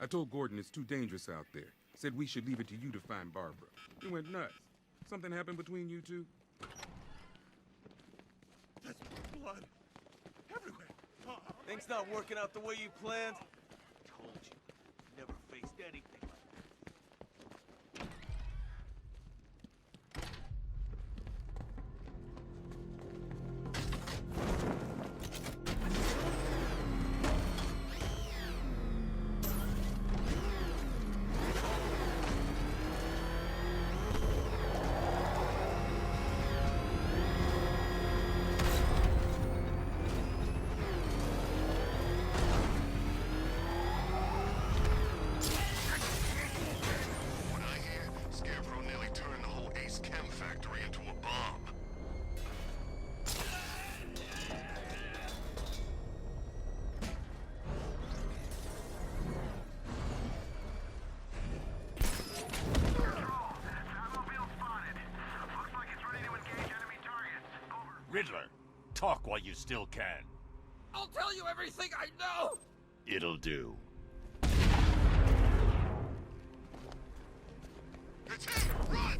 I told Gordon it's too dangerous out there. Said we should leave it to you to find Barbara. He went nuts. Something happened between you two? There's blood everywhere. Things not working out the way you planned? Told you. Never faced anything like that. Riddler, talk while you still can. I'll tell you everything I know! It'll do. It's him! Run!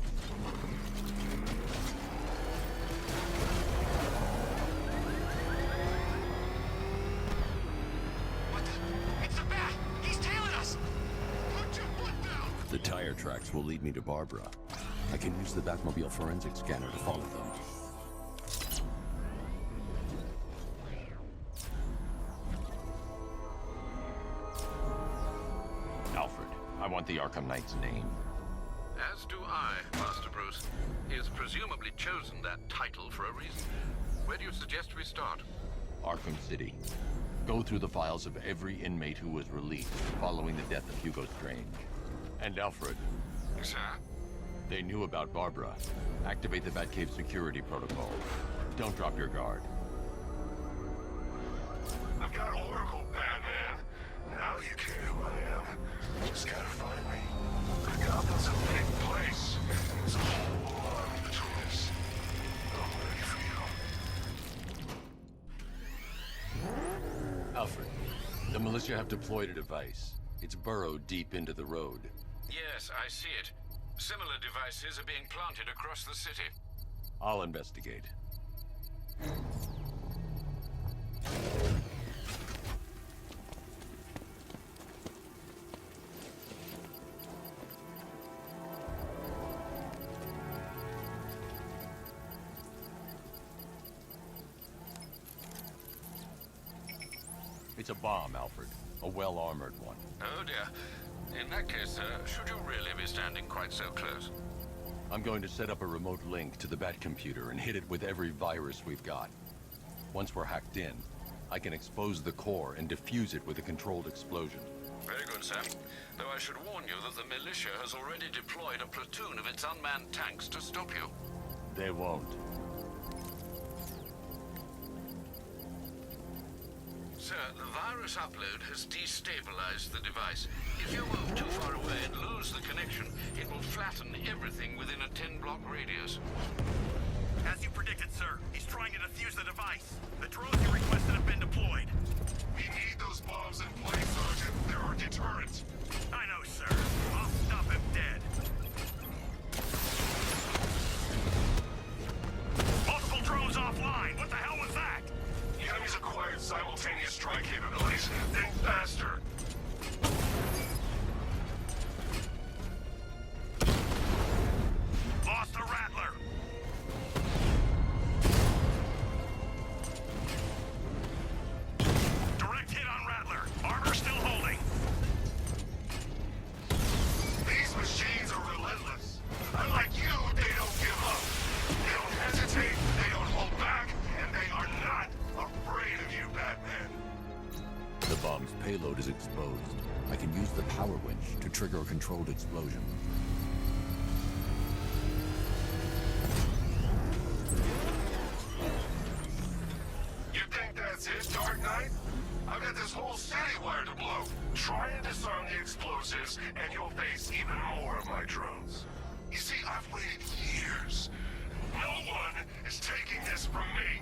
What the? It's the bat! He's tailing us! Put your foot down! The tire tracks will lead me to Barbara. I can use the Batmobile forensic scanner to follow them. Alfred, I want the Arkham Knight's name. As do I, Master Bruce. He has presumably chosen that title for a reason. Where do you suggest we start? Arkham City. Go through the files of every inmate who was released following the death of Hugo Strange. And Alfred. Sir? They knew about Barbara. Activate the Batcave security protocol. Don't drop your guard. I've got Oracle, Batman. Now you care who I am. Just gotta find me. Gotham's a big place. There's a whole army between us. I'm ready for you. Alfred, the militia have deployed a device. It's burrowed deep into the road. Yes, I see it. Similar devices are being planted across the city. I'll investigate. It's a bomb, Alfred. A well-armored one. Oh dear. In that case, should you really be standing quite so close? I'm going to set up a remote link to the Bat computer and hit it with every virus we've got. Once we're hacked in, I can expose the core and defuse it with a controlled explosion. Very good, sir. Though I should warn you that the militia has already deployed a platoon of its unmanned tanks to stop you. They won't. Sir, the virus upload has destabilized the device. If you move too far away and lose the connection, it will flatten everything within a 10-block radius. As you predicted, sir, he's trying to defuse the device. The drones you requested have been deployed. We need those bombs in place, Sergeant. They're our deterrent. I know, sir. I'll stop him dead. Multiple drones offline. What the hell was that? The enemy's acquired simultaneous strike capabilities. Think faster. Lost the Rattler. Direct hit on Rattler. Armor still holding. These machines are relentless. Unlike you, they don't give up. They don't hesitate, they don't hold back, and they are not afraid of you, Batman. The bomb's payload is exposed. I can use the power winch to trigger a controlled explosion. You think that's it, Dark Knight? I've got this whole city wired to blow. Try and disarm the explosives, and you'll face even more of my drones. You see, I've waited years. No one is taking this from me.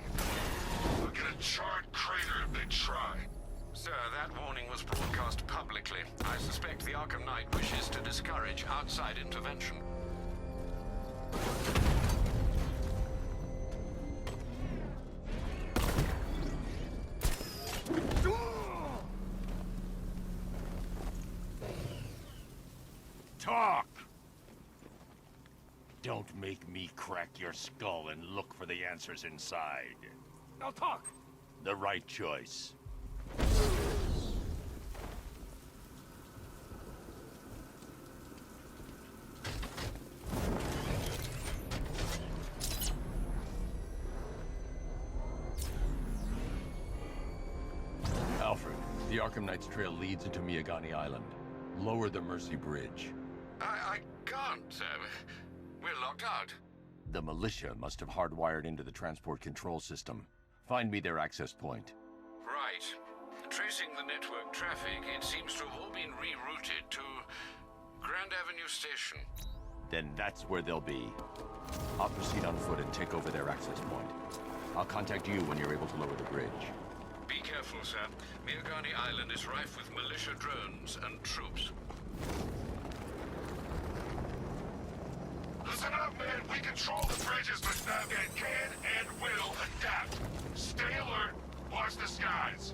I'll get a charred crater if they try. Sir, that warning was broadcast publicly. I suspect the Arkham Knight wishes to discourage outside intervention. Talk! Don't make me crack your skull and look for the answers inside. Now talk! The right choice. Alfred, the Arkham Knight's trail leads into Miyagani Island. Lower the Mercy Bridge. I can't, sir. We're locked out. The militia must have hardwired into the transport control system. Find me their access point. Right. Tracing the network traffic, it seems to have all been rerouted to Grand Avenue Station. Then that's where they'll be. I'll proceed on foot and take over their access point. I'll contact you when you're able to lower the bridge. Be careful, sir. Miyagani Island is rife with militia drones and troops. Listen up, man. We control the bridges, but Batman can and will adapt. Stay alert. Watch the skies.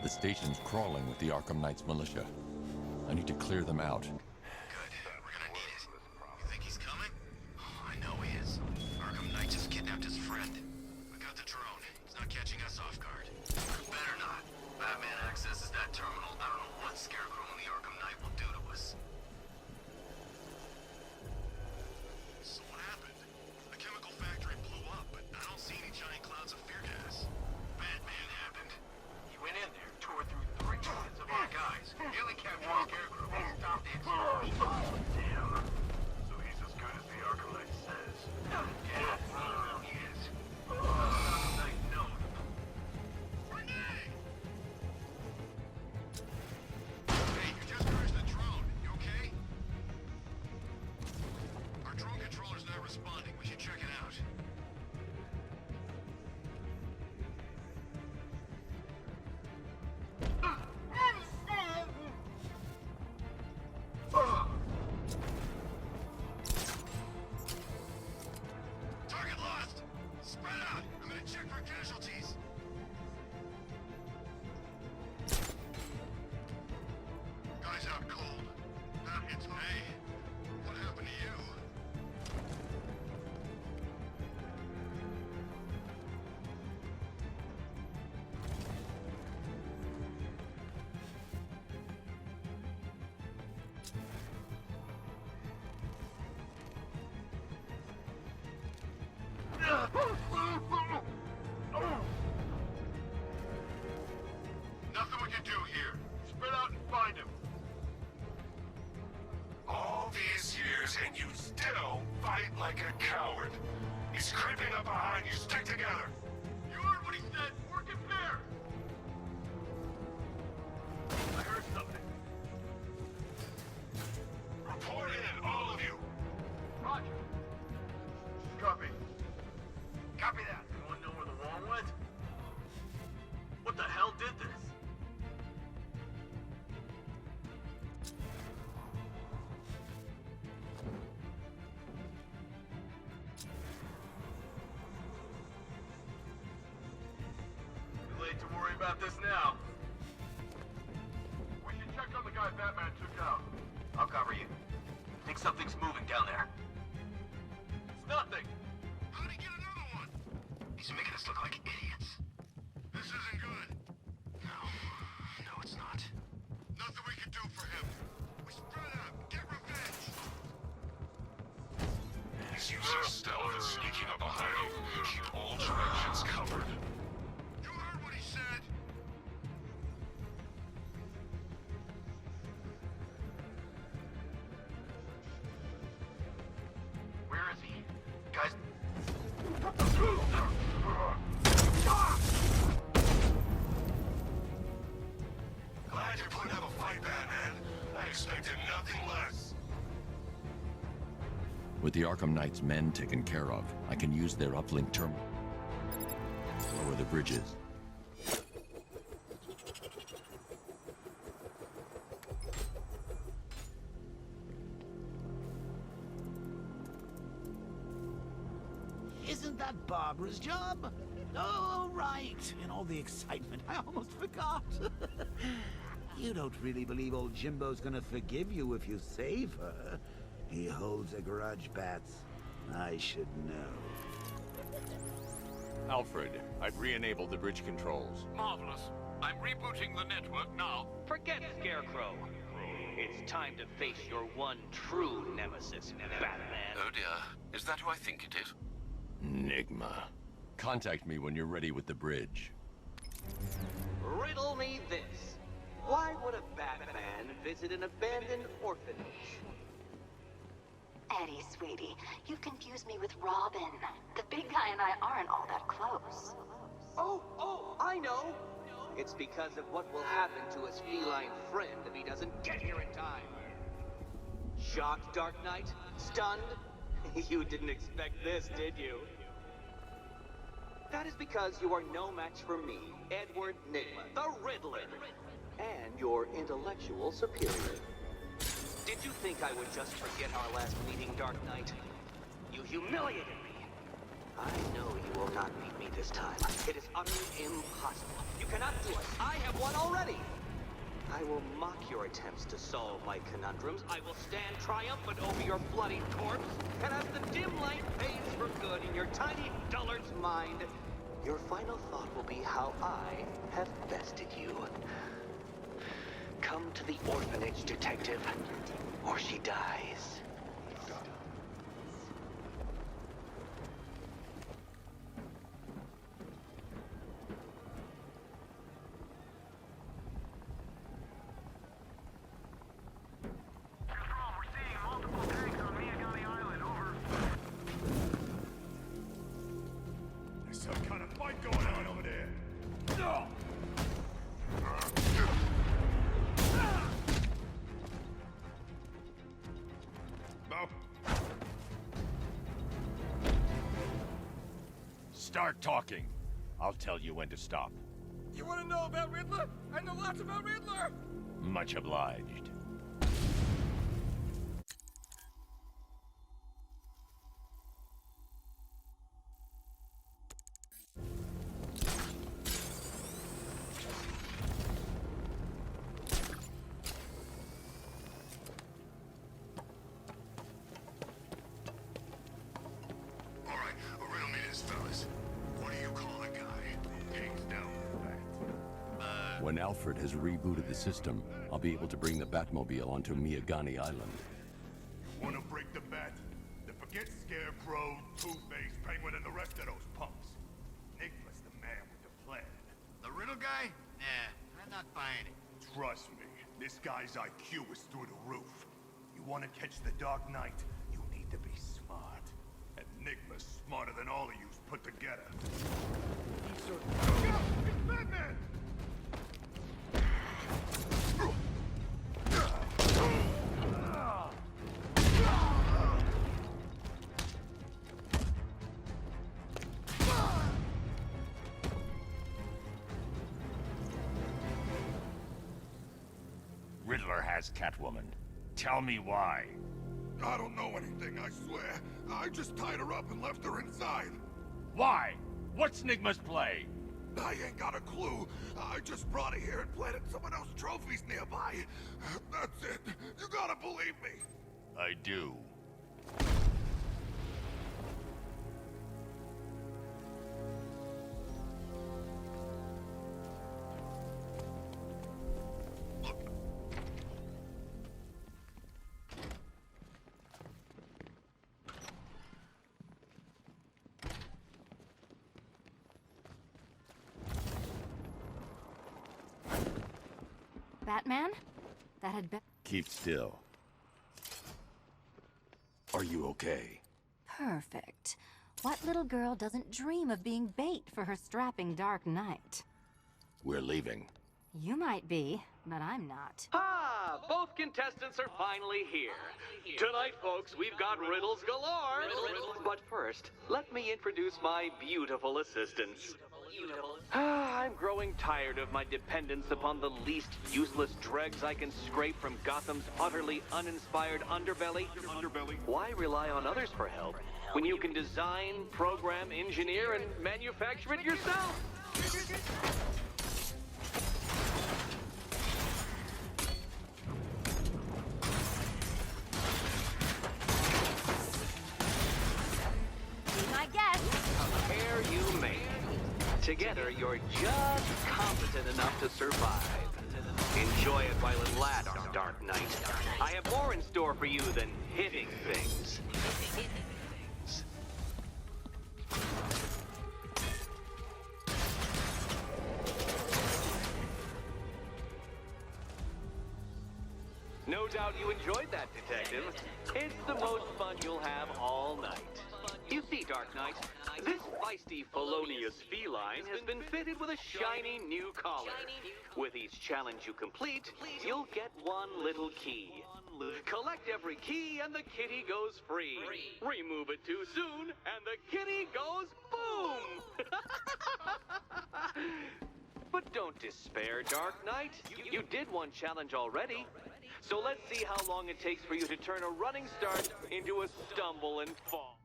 The station's crawling with the Arkham Knight's militia. I need to clear them out. Good. We're gonna need it. You think he's coming? Oh, I know he is. Arkham Knight just kidnapped his friend. We got the drone. He's not catching us off guard. Better not. Batman accesses that terminal. I don't know what Scarecrow and the Arkham Knight will do to us. So what happened? The chemical factory blew up, but I don't see any giant clouds of fear gas. Batman happened. He went in there, tore through 3 units of our guys, nearly captured Scarecrow, and stopped the explosion. Damn. So he's as good as the Arkham Knight says. Yeah, he is. Arkham Knight knows. Renee! Hey, you just crashed the drone. You okay? Our drone controller's not responding. We should check it out. Target lost! Spread out! I'm gonna check for casualties! Guys out cold. It's May. What happened to you? Nothing we can do here. Spread out and find him. All these years, and you still fight like a coward. He's creeping up behind you. Stick together. You heard what he said. Working fair. I heard something. Report in, all of you. Roger. Copy. Copy that. Anyone know where the wall went? What the hell did this? Too late to worry about this now. We should check on the guy Batman took out. I'll cover you. Think something's moving down there. It's nothing. How'd he get another one? He's making us look like idiots. This isn't good. No, it's not. Nothing we can do for him. We spread out. Get revenge. He's using stealth and sneaking up behind you. Keep all directions covered. You heard what he said. Where is he? Guys. Glad you're putting up a fight, Batman. I expected nothing less. With the Arkham Knight's men taken care of, I can use their uplink terminal. Lower the bridges. Isn't that Barbara's job? Oh, right. In all the excitement, I almost forgot. You don't really believe old Jimbo's gonna forgive you if you save her. He holds a grudge, Bats. I should know. Alfred, I've re-enabled the bridge controls. Marvelous. I'm rebooting the network now. Forget Scarecrow. It's time to face your one true nemesis, Batman. Oh dear. Is that who I think it is? Enigma. Contact me when you're ready with the bridge. Riddle me this. Why would a Batman visit an abandoned orphanage? Eddie, sweetie, you've confused me with Robin. The big guy and I aren't all that close. Oh, I know! It's because of what will happen to his feline friend if he doesn't get here in time. Shocked, Dark Knight? Stunned? You didn't expect this, did you? That is because you are no match for me, Edward Nigma, the Riddler, and your intellectual superior. Did you think I would just forget our last meeting, Dark Knight? You humiliated me. I know you will not beat me this time. It is utterly impossible. You cannot do it. I have won already. I will mock your attempts to solve my conundrums. I will stand triumphant over your bloody corpse. And as the dim light fades for good in your tiny dullard's mind, your final thought will be how I have bested you. Come to the orphanage, detective, or she dies. There's some kind of fight going on over there. No! Start talking. I'll tell you when to stop. You want to know about Riddler? I know lots about Riddler! Much obliged. Riddle me this, fellas. What do you call a guy? Hangs down with that. When Alfred has rebooted the system, I'll be able to bring the Batmobile onto Miyagani Island. Wanna break the bat? Then forget Scarecrow, Two-Face, Penguin, and the rest of those punks. Enigma's the man with the plan. The riddle guy? Nah, I'm not buying it. Trust me, this guy's IQ is through the roof. You wanna catch the Dark Knight, you need to be smart. And Enigma's smarter than all of yous put together. It's Batman! Riddler has Catwoman. Tell me why. I don't know anything, I swear. I just tied her up and left her inside. Why? What's Nigma's play? I ain't got a clue. I just brought her here and planted someone else's trophies nearby. That's it. You gotta believe me. I do. Batman? That had been... Keep still. Are you okay? perfect. What little girl doesn't dream of being bait for her strapping Dark Knight? We're leaving. You might be, but I'm not. Ah, both contestants are finally here. Tonight, folks, we've got riddles galore. But first, let me introduce my beautiful assistants. I'm growing tired of my dependence upon the least useless dregs I can scrape from Gotham's utterly uninspired underbelly. Why rely on others for help when you can design, program, engineer, and manufacture it yourself? Be my guest. A pair you make. Together, you're just competent enough to survive. Enjoy it while it lasts, Dark Knight. I have more in store for you than hitting things. No doubt you enjoyed that, Detective. It's the most fun you'll have all night. You see, Dark Knight, this feisty, felonious feline has been fitted with a shiny new collar. With each challenge you complete, you'll get one little key. Collect every key and the kitty goes free. Remove it too soon and the kitty goes boom! But don't despair, Dark Knight. You did one challenge already. So let's see how long it takes for you to turn a running start into a stumble and fall.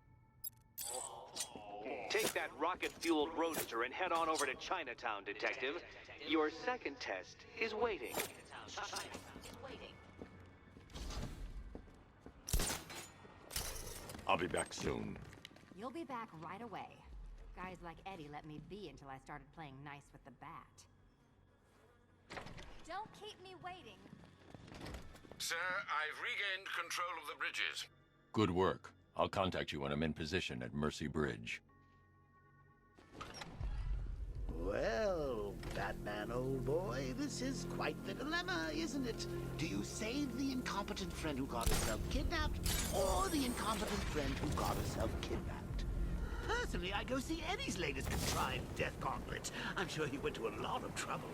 Take that rocket-fueled roadster and head on over to Chinatown, Detective. Your second test is waiting. I'll be back soon. You'll be back right away. Guys like Eddie let me be until I started playing nice with the bat. Don't keep me waiting. Sir, I've regained control of the bridges. Good work. I'll contact you when I'm in position at Mercy Bridge. Well, Batman, old boy, this is quite the dilemma, isn't it? Do you save the incompetent friend who got herself kidnapped, or the incompetent friend who got herself kidnapped? Personally, I go see Eddie's latest contrived death gauntlet. I'm sure he went to a lot of trouble.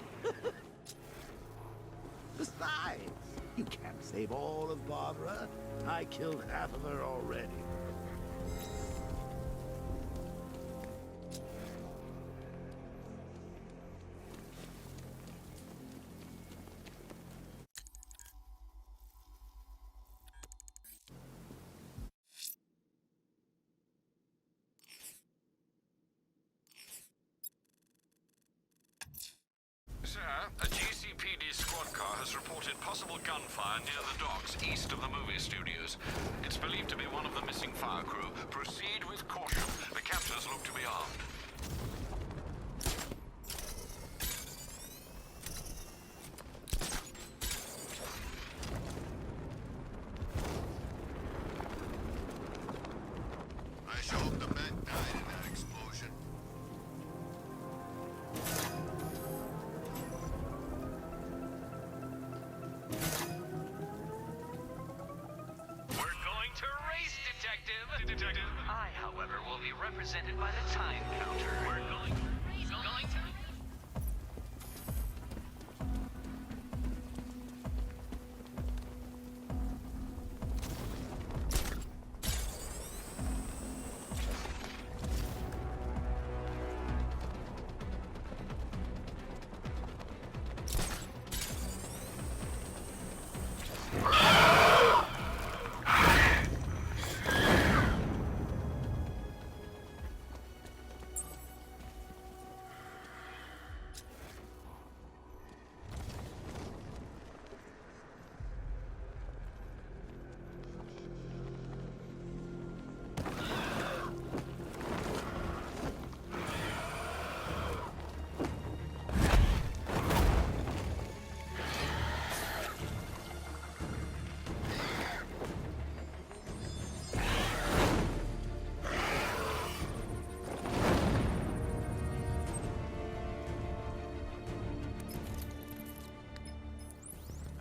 Besides, you can't save all of Barbara. I killed half of her already. Sir, a GCPD squad car has reported possible gunfire near the docks east of the movie studios. It's believed to be one of the missing fire crew. Proceed with caution. The captors look to be armed. I sure hope the men died in that explosion. We're going to race, Detective! I, however, will be represented by the time counter. We're going to race, going to...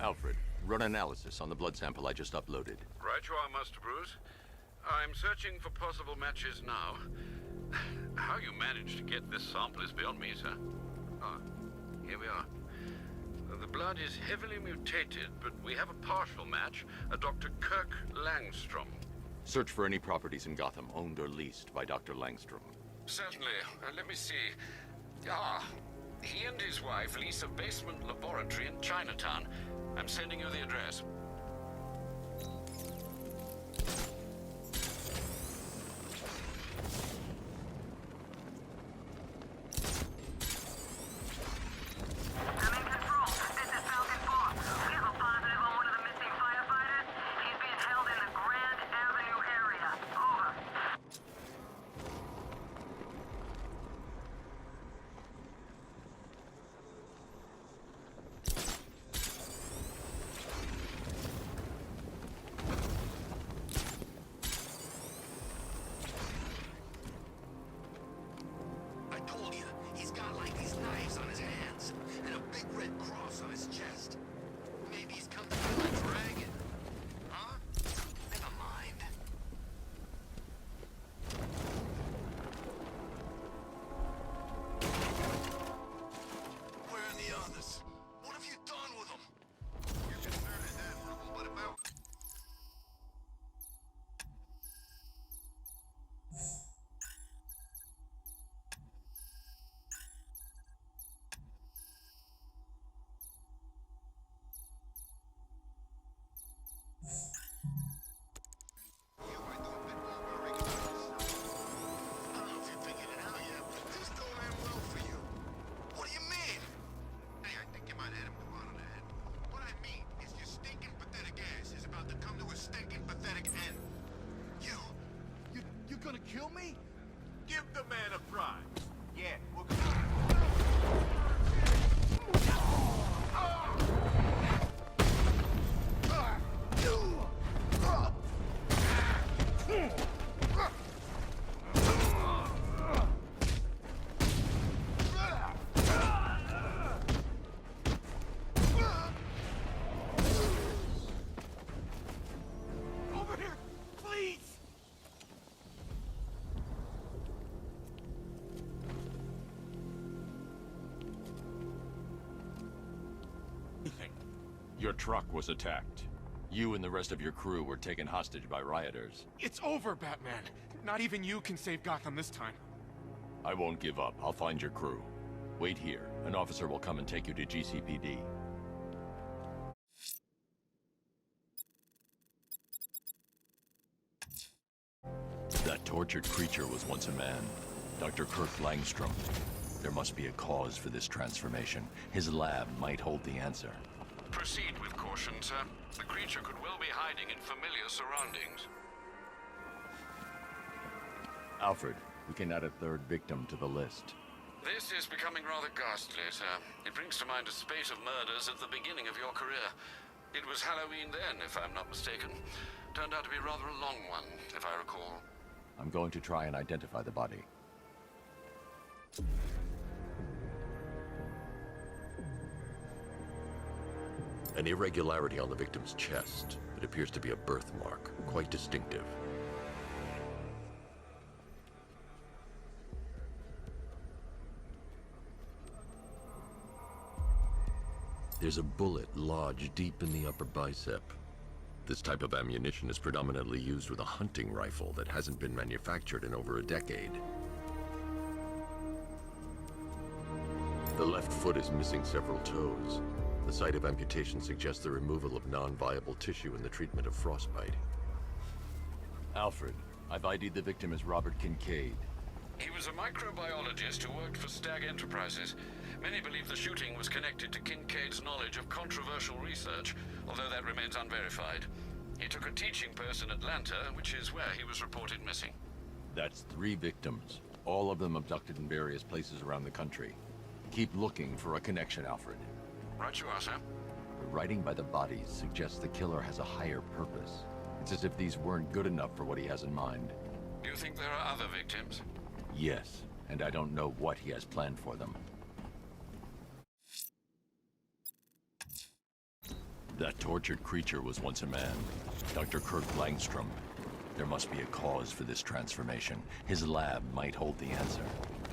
Alfred, run analysis on the blood sample I just uploaded. Right you are, Master Bruce. I'm searching for possible matches now. How you managed to get this sample is beyond me, sir. Ah, here we are. The blood is heavily mutated, but we have a partial match, a Dr. Kirk Langstrom. Search for any properties in Gotham owned or leased by Dr. Langstrom. Certainly. Let me see. Ah, he and his wife lease a basement laboratory in Chinatown. I'm sending you the address. Kill me? Give the man a prize. Yeah, we'll go. Over here, please! Your truck was attacked. You and the rest of your crew were taken hostage by rioters. It's over, Batman. Not even you can save Gotham this time. I won't give up. I'll find your crew. Wait here. An officer will come and take you to GCPD. That tortured creature was once a man. Dr. Kirk Langstrom. There must be a cause for this transformation. His lab might hold the answer. Proceed with caution, sir. The creature could well be hiding in familiar surroundings. Alfred, we can add a third victim to the list. This is becoming rather ghastly, sir. It brings to mind a spate of murders at the beginning of your career. It was Halloween then, if I'm not mistaken. Turned out to be rather a long one, if I recall. I'm going to try and identify the body. An irregularity on the victim's chest. It appears to be a birthmark, quite distinctive. There's a bullet lodged deep in the upper bicep. This type of ammunition is predominantly used with a hunting rifle that hasn't been manufactured in over a decade. The left foot is missing several toes. The site of amputation suggests the removal of non-viable tissue in the treatment of frostbite. Alfred, I've ID'd the victim as Robert Kincaid. He was a microbiologist who worked for Stag Enterprises. Many believe the shooting was connected to Kincaid's knowledge of controversial research, although that remains unverified. He took a teaching post in Atlanta, which is where he was reported missing. That's 3 victims, all of them abducted in various places around the country. Keep looking for a connection, Alfred. Right you are, sir. The writing by the bodies suggests the killer has a higher purpose. It's as if these weren't good enough for what he has in mind. Do you think there are other victims? Yes, and I don't know what he has planned for them. That tortured creature was once a man. Dr. Kirk Langstrom. There must be a cause for this transformation. His lab might hold the answer.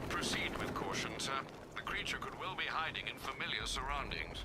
Proceed with caution, sir. The creature could well be hiding in familiar surroundings.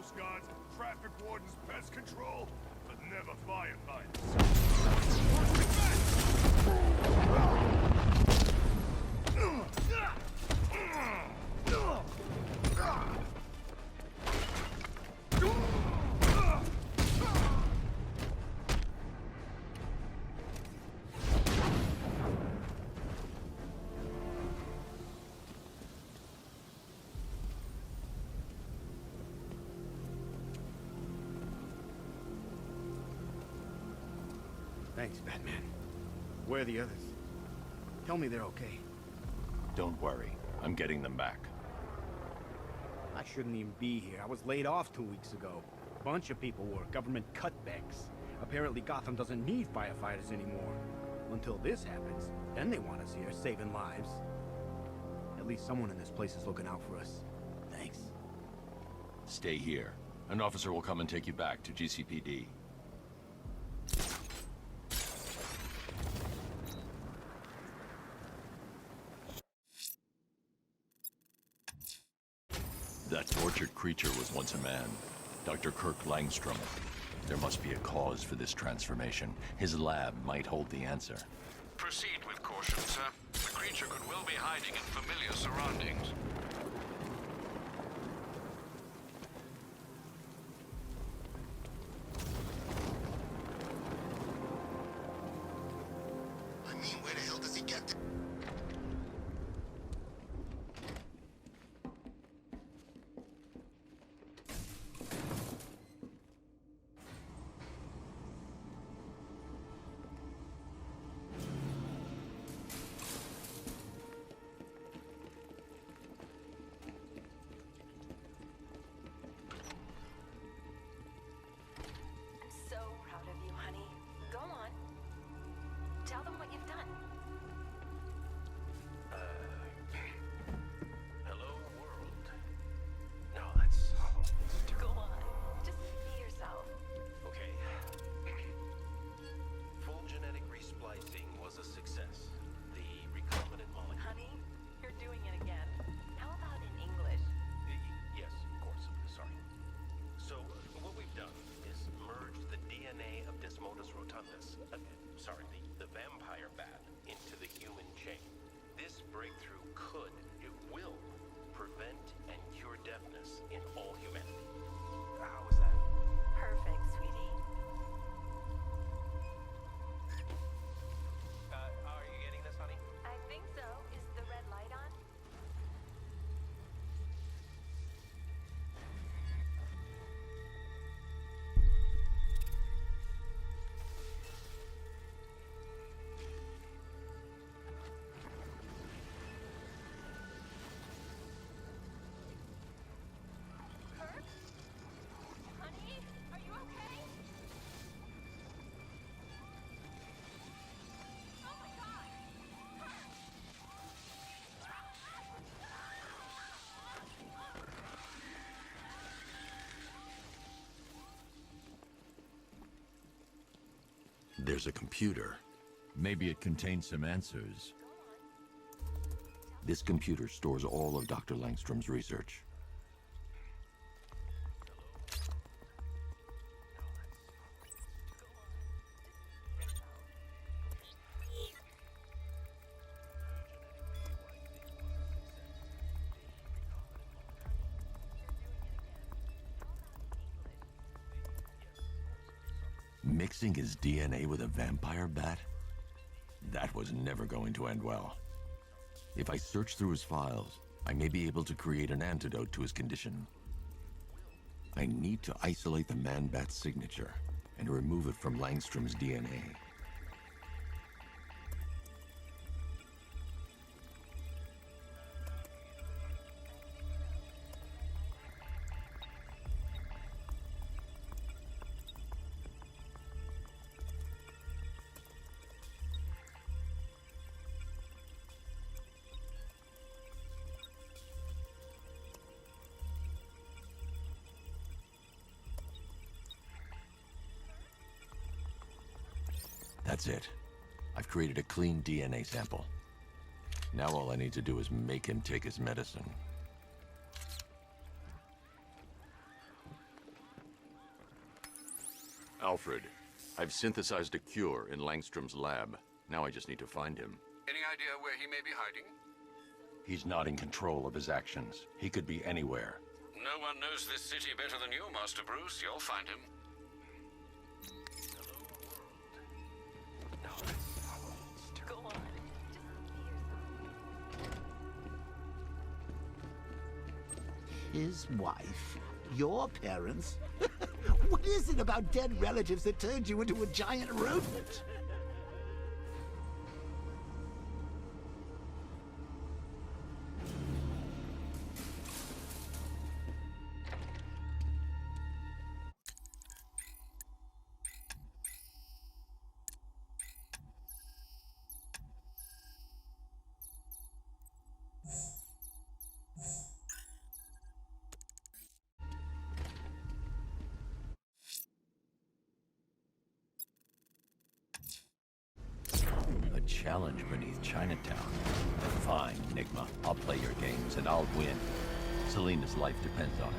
Coast Guards, traffic wardens, pest control, but never firefighters. Thanks, Batman. Where are the others? Tell me they're okay. Don't worry. I'm getting them back. I shouldn't even be here. I was laid off 2 weeks ago. A bunch of people were. Government cutbacks. Apparently Gotham doesn't need firefighters anymore. Until this happens, then they want us here, saving lives. At least someone in this place is looking out for us. Thanks. Stay here. An officer will come and take you back to GCPD. That tortured creature was once a man. Dr. Kirk Langstrom. There must be a cause for this transformation. His lab might hold the answer. Proceed with caution, sir. The creature could well be hiding in familiar surroundings. I mean, where the hell does he get to? So proud of you, honey. Go on. Tell them what you've done. Hello, world. No, that's... Go on. Just be yourself. Okay. Full genetic resplicing was a success. The recombinant molecule... Honey, you're doing it again. How about in English? Yes, of course. Sorry. So, what we've done is merge the DNA of Desmodus rotundus, the vampire bat, into the human chain. This breakthrough it will prevent and cure deafness in all humanity. How is that? Perfect, sweetie. Are you getting this, honey? I think so. Is the red light on? Kirk? Honey, are you okay? Oh my God! There's a computer. Maybe it contains some answers. This computer stores all of Dr. Langstrom's research. Mixing his DNA with a vampire bat? That was never going to end well. If I search through his files, I may be able to create an antidote to his condition. I need to isolate the man-bat's signature and remove it from Langstrom's DNA. That's it. I've created a clean DNA sample. Now all I need to do is make him take his medicine. Alfred, I've synthesized a cure in Langstrom's lab. Now I just need to find him. Any idea where he may be hiding? He's not in control of his actions. He could be anywhere. No one knows this city better than you, Master Bruce. You'll find him. Go on. His wife? Your parents? What is it about dead relatives that turned you into a giant rodent? A challenge beneath Chinatown. Fine, Enigma. I'll play your games and I'll win. Selena's life depends on it.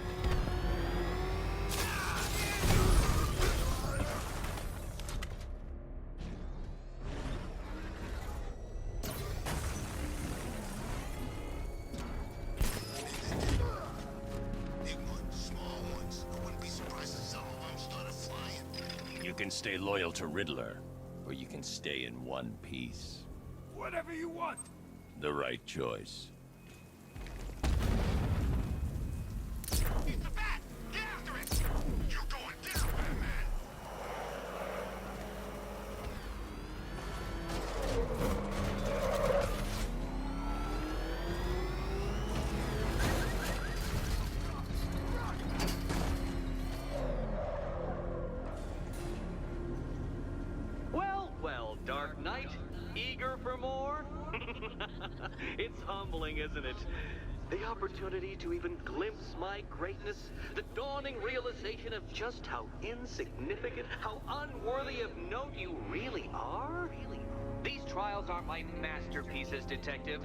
You can stay loyal to Riddler, or you can stay in one piece. Whatever you want. The right choice. It's the bat! Get after it! You're going down, Batman! Well, well, Dark Knight, eager for more? It's humbling, isn't it? The opportunity to even glimpse my greatness, the dawning realization of just how insignificant, how unworthy of note you really are? These trials are my masterpieces, Detective.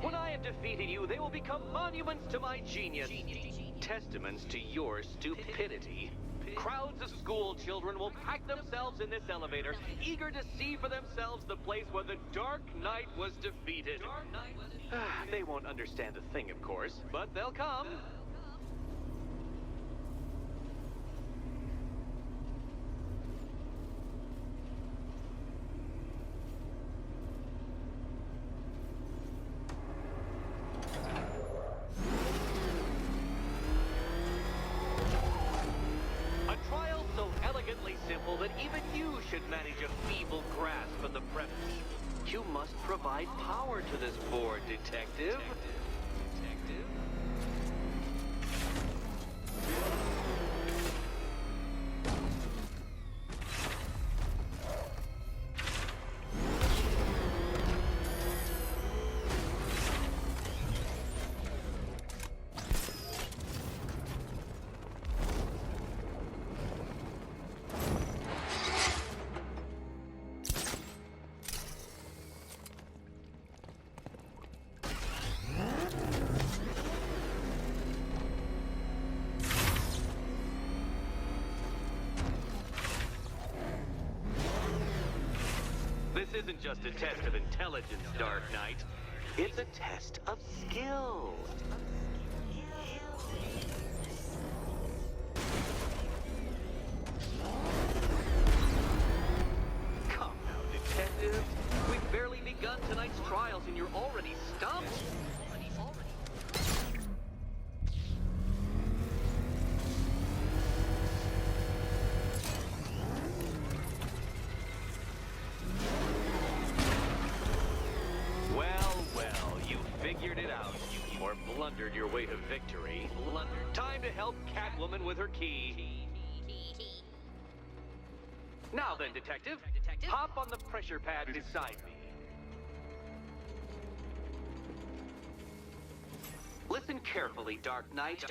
When I have defeated you, they will become monuments to my genius. Testaments to your stupidity. Crowds of school children will pack themselves in this elevator, eager to see for themselves the place where the Dark Knight was defeated. They won't understand a thing, of course, but they'll come. A trial so elegantly simple that even you should manage a feeble grasp of the premise. You must provide power to this board, Detective. This isn't just a test of intelligence, Dark Knight. It's a test of skill. Come now, Detective. We've barely begun tonight's trials and you're already stumped. Figured it out, or blundered your way to victory. Time to help Catwoman with her key. Now then, Detective, hop on the pressure pad beside me. Listen carefully, Dark Knight.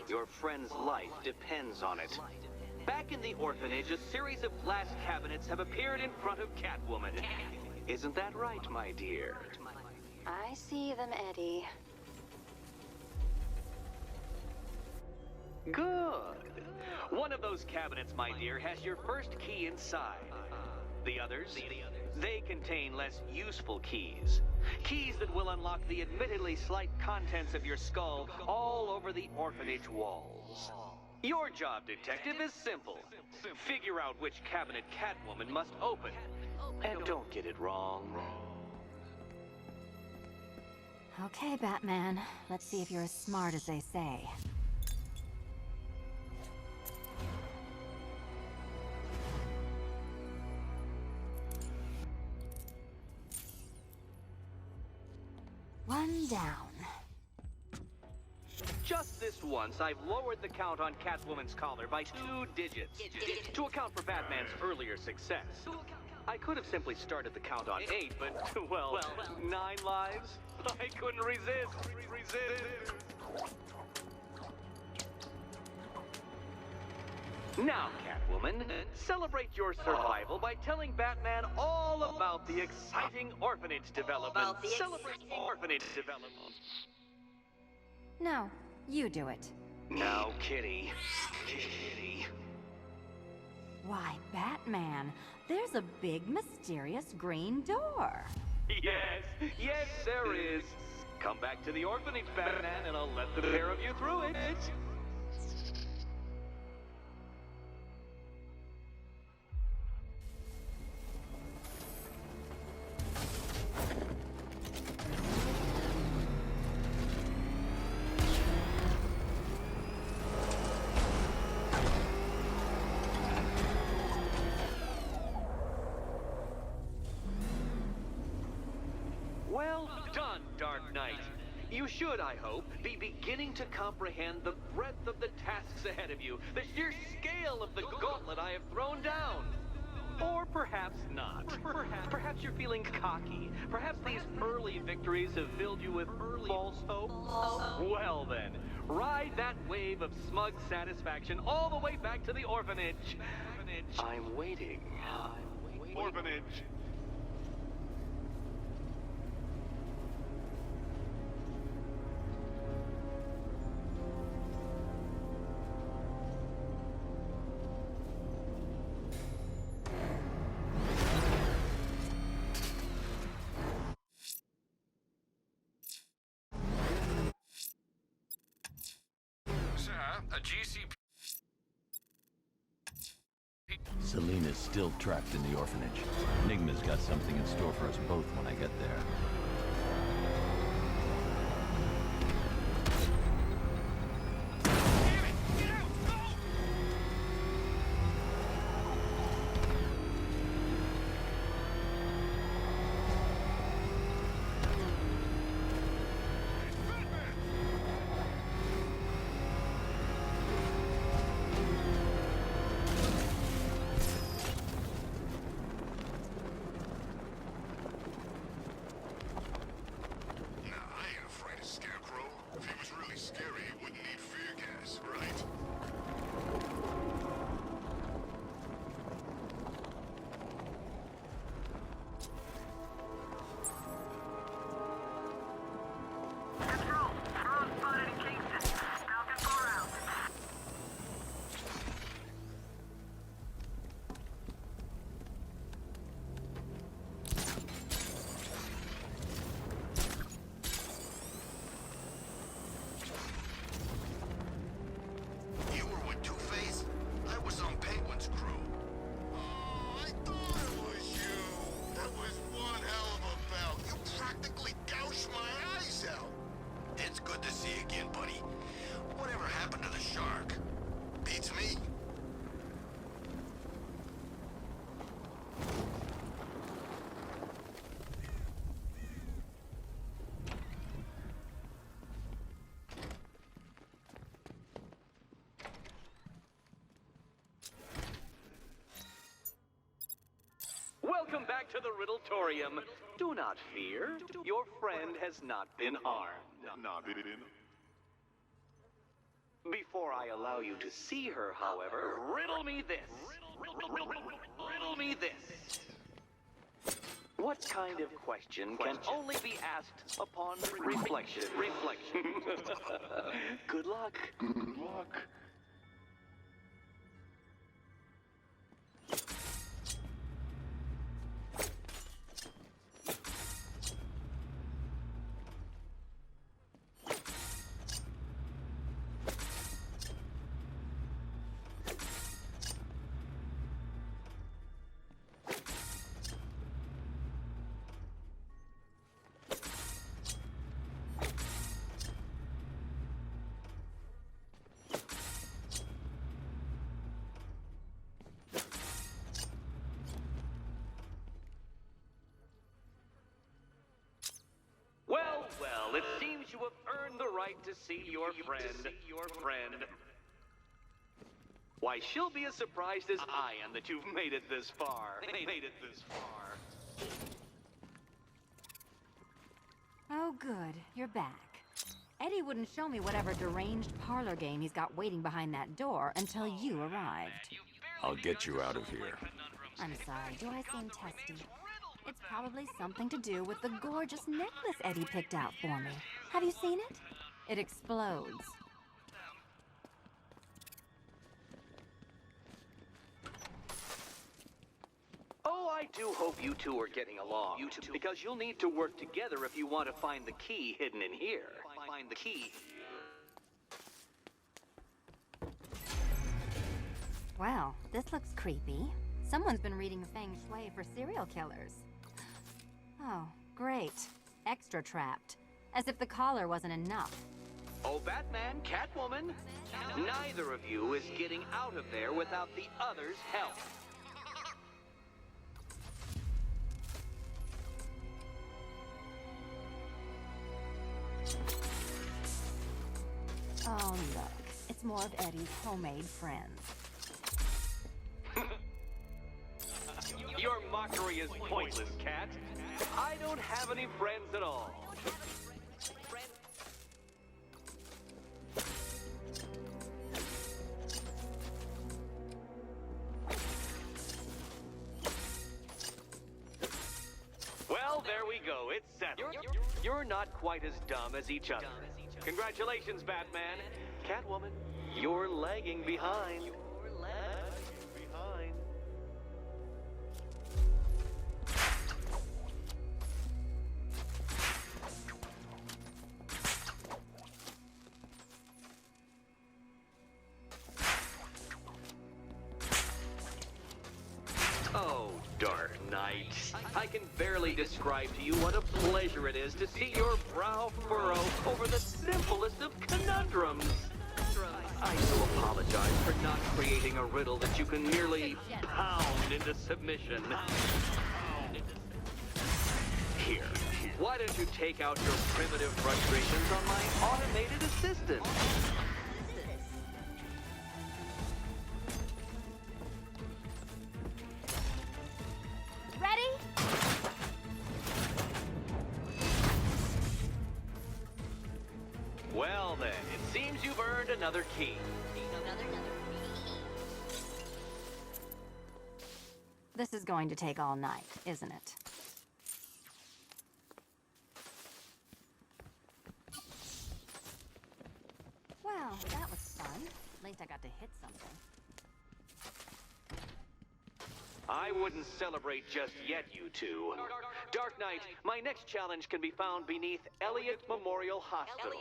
Your friend's life depends on it. Back in the orphanage, a series of glass cabinets have appeared in front of Catwoman. Isn't that right, my dear? I see them, Eddie. Good. One of those cabinets, my dear, has your first key inside. The others, they contain less useful keys. Keys that will unlock the admittedly slight contents of your skull all over the orphanage walls. Your job, detective, is simple. Figure out which cabinet Catwoman must open. And don't get it wrong. Okay, Batman. Let's see if you're as smart as they say. One down. Just this once, I've lowered the count on Catwoman's collar by 2 digits to account for Batman's earlier success. I could have simply started the count on 8, but, well, 9 lives? I couldn't resist. Now, Catwoman, celebrate your survival by telling Batman all about the exciting orphanage development. Celebrate orphanage development. No, you do it. Now, Kitty. Kitty. Why, Batman, there's a big, mysterious green door. Yes, there is. Come back to the orphanage, Batman, and I'll let the pair of you through it. Well done, Dark Knight. You should, I hope, be beginning to comprehend the breadth of the tasks ahead of you, the sheer scale of the gauntlet I have thrown down. Or perhaps not. Perhaps you're feeling cocky. Perhaps these early victories have filled you with false hope. Well then, ride that wave of smug satisfaction all the way back to the orphanage. I'm waiting. Orphanage. Sir, a GCP... Selena's still trapped in the orphanage. Enigma's got something in store for us both when I get there. Welcome back to the Riddletorium. Do not fear. Your friend has not been harmed. Before I allow you to see her, however, riddle me this. Riddle me this. What kind of question can only be asked upon reflection? Good luck. right to see your friend. Why, she'll be as surprised as I am that you've made it this far. Oh, good. You're back. Eddie wouldn't show me whatever deranged parlor game he's got waiting behind that door until you arrived. I'll get you out of here. I'm sorry, do I seem testy? It's probably something to do with the gorgeous necklace Eddie picked out for me. Have you seen it? It explodes. Oh, I do hope you two are getting along. Because you'll need to work together if you want to find the key hidden in here. Find the key. Well, this looks creepy. Someone's been reading Feng Shui for serial killers. Oh, great. Extra trapped. As if the collar wasn't enough. Oh, Batman, Catwoman, neither of you is getting out of there without the other's help. Oh, look. It's more of Eddie's homemade friends. Your mockery is pointless, Cat. I don't have any friends at all. Well, there we go. It's settled. You're not quite as dumb as each other. Congratulations, Batman. Catwoman, you're lagging behind. Oh, Dark Knight. I can barely describe to you what a pleasure it is to see your brow furrow over the simplest of conundrums. I do apologize for not creating a riddle that you can merely pound into submission. Here, why don't you take out your primitive frustrations on my automated assistant? Ready? Well then, it seems you've earned another key. This is going to take all night, isn't it? Well, that was fun. At least I got to hit something. I wouldn't celebrate just yet, you two. Dark Knight, my next challenge can be found beneath Elliott Memorial Hospital.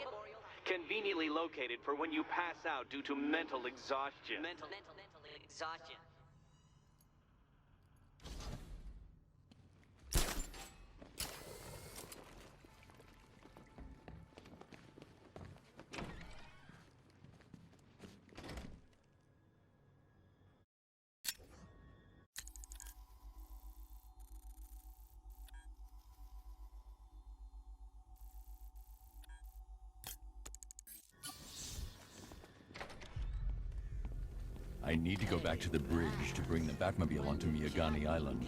Conveniently located for when you pass out due to mental exhaustion. Mental exhaustion. I need to go back to the bridge to bring the Batmobile onto Miyagani Island.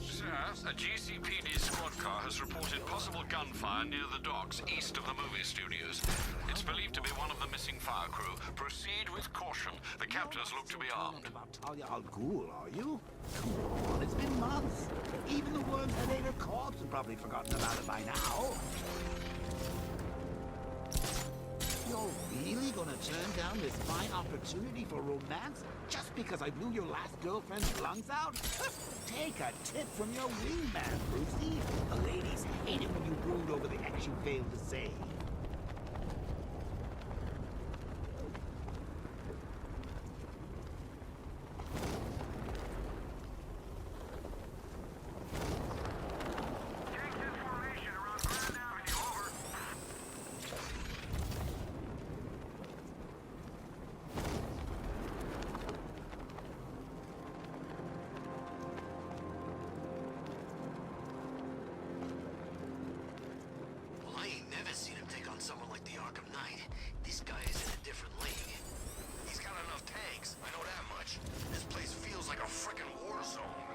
Sir, a GCPD squad car has reported possible gunfire near the docks east of the movie studios. It's believed to be one of the missing fire crew. Proceed with caution. The captors look to be armed. About Talia al Ghul, are you? Come on, it's been months. Even the worms that ate her corpse have probably forgotten about it by now. You're really gonna turn down this fine opportunity for romance just because I blew your last girlfriend's lungs out? Take a tip from your wingman, Brucey. The ladies hate it when you brood over the ex you failed to save. Arkham Knight. This guy is in a different league. He's got enough tanks, I know that much. This place feels like a frickin' war zone.